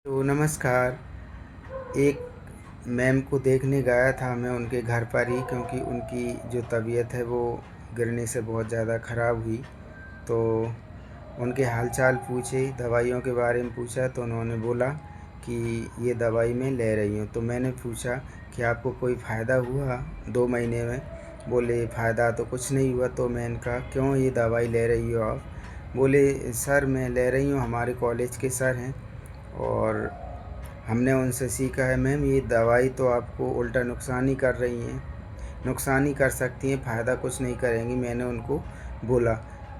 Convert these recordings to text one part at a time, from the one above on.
तो नमस्कार। एक मैम को देखने गया था मैं उनके घर पर ही, क्योंकि उनकी जो तबीयत है वो गिरने से बहुत ज़्यादा ख़राब हुई। तो उनके हालचाल पूछे, दवाइयों के बारे में पूछा, तो उन्होंने बोला कि ये दवाई मैं ले रही हूँ। तो मैंने पूछा कि आपको कोई फ़ायदा हुआ 2 महीने में? बोले फ़ायदा तो कुछ नहीं हुआ। तो मैंने कहा क्यों ये दवाई ले रही हो आप? बोले सर मैं ले रही हूँ, हमारे कॉलेज के सर हैं और हमने उनसे सीखा है मैम, ये दवाई तो आपको उल्टा नुकसान ही कर रही हैं, नुकसान ही कर सकती हैं, फ़ायदा कुछ नहीं करेंगी। मैंने उनको बोला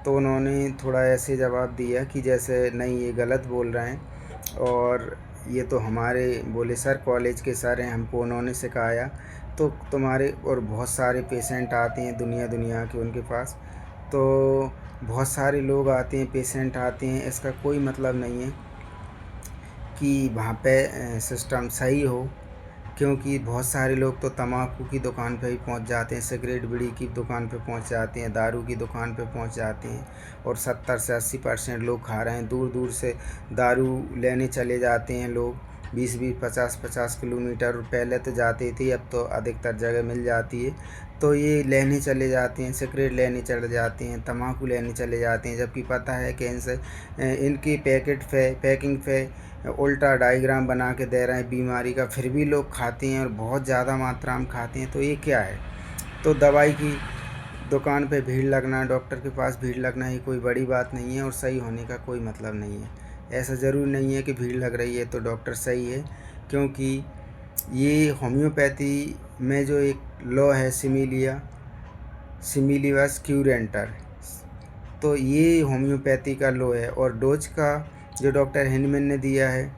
तो उन्होंने थोड़ा ऐसे जवाब दिया कि जैसे नहीं ये गलत बोल रहे हैं, और ये तो हमारे बोले सर कॉलेज के सर हैं, हमको उन्होंने सिखाया। तो तुम्हारे और बहुत सारे पेशेंट आते हैं दुनिया दुनिया के उनके पास, तो बहुत सारे लोग आते हैं, पेशेंट आते हैं, इसका कोई मतलब नहीं है कि वहाँ पे सिस्टम सही हो, क्योंकि बहुत सारे लोग तो तम्बाकू की दुकान पे ही पहुँच जाते हैं, सिगरेट बीड़ी की दुकान पे पहुँच जाते हैं, दारू की दुकान पे पहुँच जाते हैं, और 70 से 80% लोग खा रहे हैं। दूर दूर से दारू लेने चले जाते हैं लोग, 20-20 50-50 किलोमीटर। पहले तो जाती थी, अब तो अधिकतर जगह मिल जाती है। तो ये लेने चले जाते हैं, सिगरेट लेने चले जाते हैं, तम्बाकू लेने चले जाते हैं, जबकि पता है कि इनसे इनकी पैकिंग पे उल्टा डायग्राम बना के दे रहे हैं बीमारी का, फिर भी लोग खाते हैं और बहुत ज़्यादा मात्रा में खाते हैं। तो ये क्या है? तो दवाई की दुकान पे भीड़ लगना, डॉक्टर के पास भीड़ लगना ही कोई बड़ी बात नहीं है, और सही होने का कोई मतलब नहीं है। ऐसा ज़रूर नहीं है कि भीड़ लग रही है तो डॉक्टर सही है, क्योंकि ये होम्योपैथी में जो एक लॉ है सिमिलियस क्यूरेंटर, तो ये होम्योपैथी का लॉ है। और डोज का जो डॉक्टर हिनमैन ने दिया है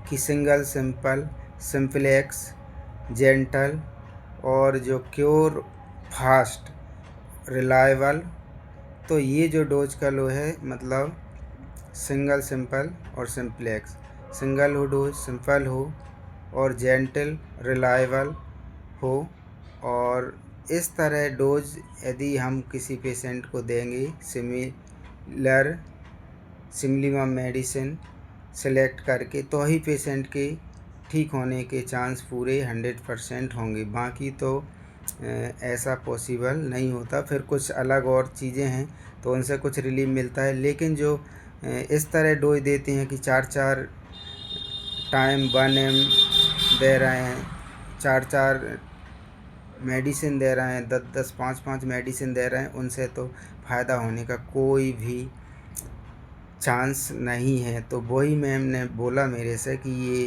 कि सिंगल सिंपल सिंपलेक्स जेंटल, और जो क्योर फास्ट रिलायबल, तो ये जो डोज का लो है, मतलब सिंगल सिंपल और सिंपलेक्स, सिंगल हो डोज, सिंपल हो और जेंटल रिलायबल हो। और इस तरह डोज यदि हम किसी पेशेंट को देंगे, सिमिलर मेडिसिन सेलेक्ट करके, तो ही पेशेंट के ठीक होने के चांस पूरे 100% होंगे। बाकी तो ऐसा पॉसिबल नहीं होता। फिर कुछ अलग और चीज़ें हैं तो उनसे कुछ रिलीफ मिलता है, लेकिन जो इस तरह डोज देते हैं कि 4-4 टाइम 1 एम दे रहे हैं, 4-4 मेडिसिन दे रहे हैं, 10-10 5-5 मेडिसिन दे रहे हैं, उनसे तो फ़ायदा होने का कोई भी चांस नहीं है। तो वही मैम ने बोला मेरे से कि ये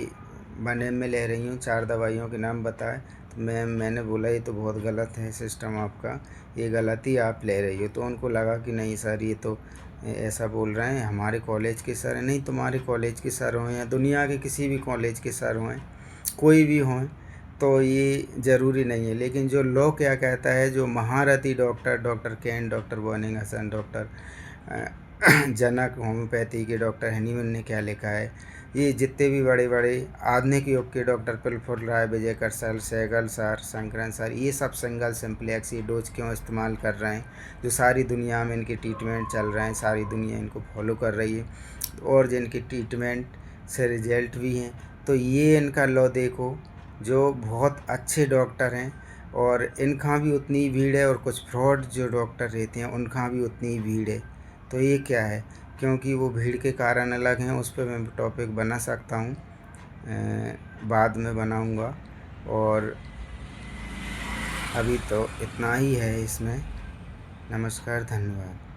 1 एम में ले रही हूँ, 4 दवाइयों के नाम बताए। तो मैंने बोला ये तो बहुत गलत है सिस्टम आपका, ये गलती आप ले रही हो। तो उनको लगा कि नहीं सर ये तो ऐसा बोल रहे हैं, हमारे कॉलेज के सर हैं। नहीं, तुम्हारे कॉलेज के सर हों या दुनिया के किसी भी कॉलेज के सर हों, कोई भी हों, तो ये ज़रूरी नहीं है। लेकिन जो लॉ क्या कहता है, जो महारथी डॉक्टर केन, डॉक्टर बोनिंगसन, डॉक्टर जनक होम्योपैथी के डॉक्टर हनीमन ने क्या लिखा है, ये जितने भी बड़े बड़े आधुनिक युग के डॉक्टर प्रफुल्ल राय, विजय करसल, सहगल सर, शंकरन सर, ये सब सिंगल सिंपलेक्स ये डोज क्यों इस्तेमाल कर रहे हैं? जो सारी दुनिया में इनके ट्रीटमेंट चल रहे हैं, सारी दुनिया इनको फॉलो कर रही है, और जिनके ट्रीटमेंट से रिजल्ट भी हैं। तो ये इनका लॉ देखो, जो बहुत अच्छे डॉक्टर हैं, और इनका भी उतनी ही भीड़ है, और कुछ फ्रॉड जो डॉक्टर रहते हैं उनका भी उतनी ही भीड़ है। तो ये क्या है? क्योंकि वो भीड़ के कारण अलग हैं, उस पर मैं टॉपिक बना सकता हूँ, बाद में बनाऊँगा। और अभी तो इतना ही है इसमें। नमस्कार, धन्यवाद।